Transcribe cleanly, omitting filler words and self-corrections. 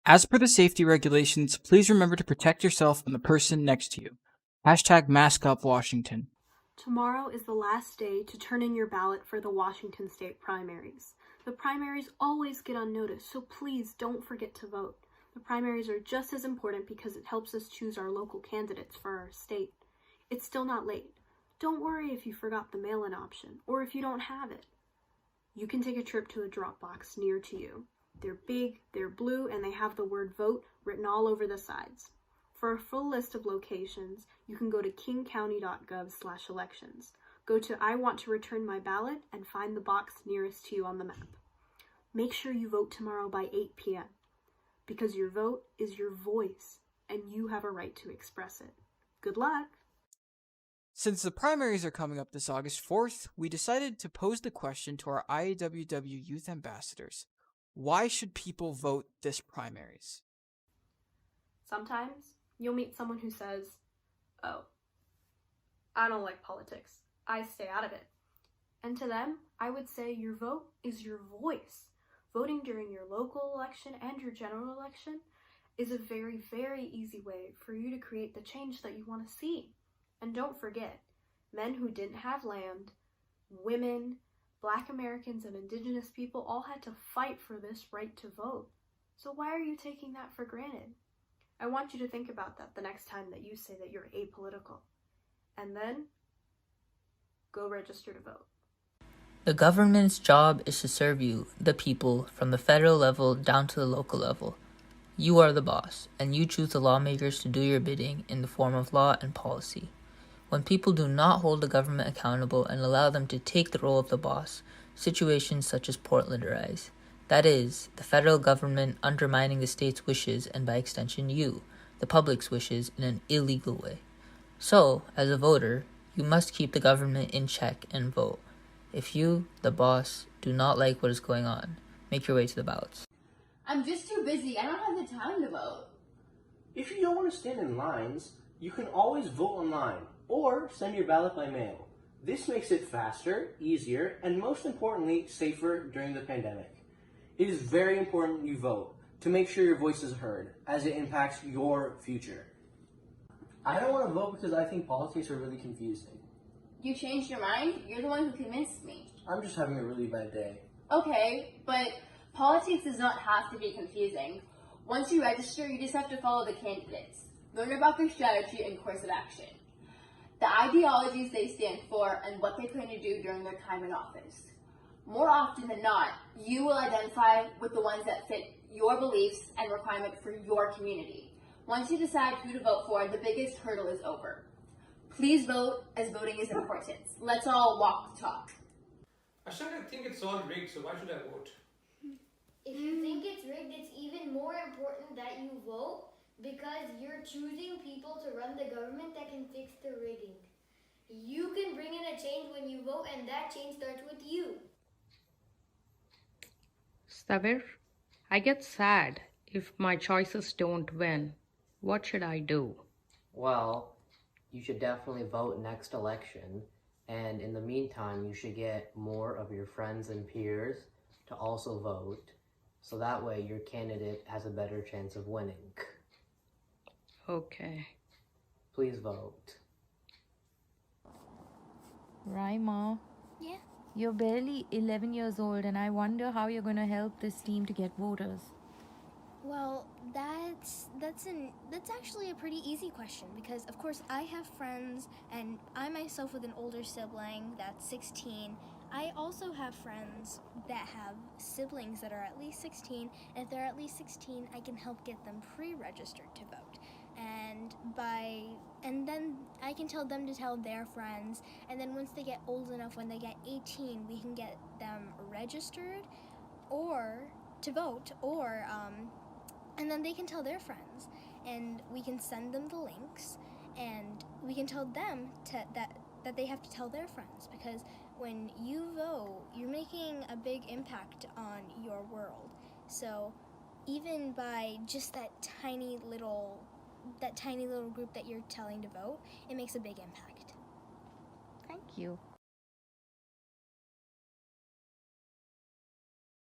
As per the safety regulations, please remember to protect yourself and the person next to you. Hashtag Mask Up Washington. Tomorrow is the last day to turn in your ballot for the Washington state primaries. The primaries always get unnoticed, so please don't forget to vote. The primaries are just as important because it helps us choose our local candidates for our state. It's still not late. Don't worry if you forgot the mail-in option or if you don't have it. You can take a trip to a drop box near to you. They're big, they're blue, and they have the word vote written all over the sides. For a full list of locations, you can go to kingcounty.gov/elections. Go to I want to return my ballot and find the box nearest to you on the map. Make sure you vote tomorrow by 8 p.m. because your vote is your voice and you have a right to express it. Good luck! Since the primaries are coming up this August 4th, we decided to pose the question to our IAWW youth ambassadors. Why should people vote this primaries? Sometimes you'll meet someone who says, "Oh, I don't like politics. I stay out of it." And to them, I would say your vote is your voice. Voting during your local election and your general election is a very, very easy way for you to create the change that you want to see. And don't forget, men who didn't have land, women, Black Americans, and Indigenous people all had to fight for this right to vote. So why are you taking that for granted? I want you to think about that the next time that you say that you're apolitical. And then, go register to vote. The government's job is to serve you, the people, from the federal level down to the local level. You are the boss, and you choose the lawmakers to do your bidding in the form of law and policy. When people do not hold the government accountable and allow them to take the role of the boss, situations such as Portland arise. That is, the federal government undermining the state's wishes and by extension you, the public's wishes, in an illegal way. So, as a voter, you must keep the government in check and vote. If you, the boss, do not like what is going on, make your way to the ballots. I'm just too busy. I don't have the time to vote. If you don't want to stand in lines, you can always vote online or send your ballot by mail. This makes it faster, easier, and most importantly, safer during the pandemic. It is very important you vote to make sure your voice is heard, as it impacts your future. I don't want to vote because I think politics are really confusing. You changed your mind? You're the one who convinced me. I'm just having a really bad day. Okay, but politics does not have to be confusing. Once you register, you just have to follow the candidates. Learn about their strategy and course of action, the ideologies they stand for, and what they plan to do during their time in office. More often than not, you will identify with the ones that fit your beliefs and requirements for your community. Once you decide who to vote for, the biggest hurdle is over. Please vote, as voting is important. Let's all walk the talk. Ashok, I think it's all rigged, so why should I vote? If you think it's rigged, it's even more important that you vote because you're choosing people to run the government that can fix the rigging. You can bring in a change when you vote, and that change starts with you. Sabir, I get sad if my choices don't win. What should I do? Well, you should definitely vote next election, and in the meantime, you should get more of your friends and peers to also vote, so that way your candidate has a better chance of winning. Okay. Please vote. Raima, Yeah? you're barely 11 years old, and I wonder how you're going to help this team to get voters. Well, that's actually a pretty easy question because, of course, I have friends, and I myself with an older sibling that's 16. I also have friends that have siblings that are at least 16, and if they're at least 16, I can help get them pre-registered to vote. And then I can tell them to tell their friends, and then once they get old enough, when they get 18, we can get them registered or to vote, or and then they can tell their friends, and we can send them the links, and we can tell them that they have to tell their friends, because when you vote, you're making a big impact on your world. So even by just that tiny little group that you're telling to vote, it makes a big impact. Thank you.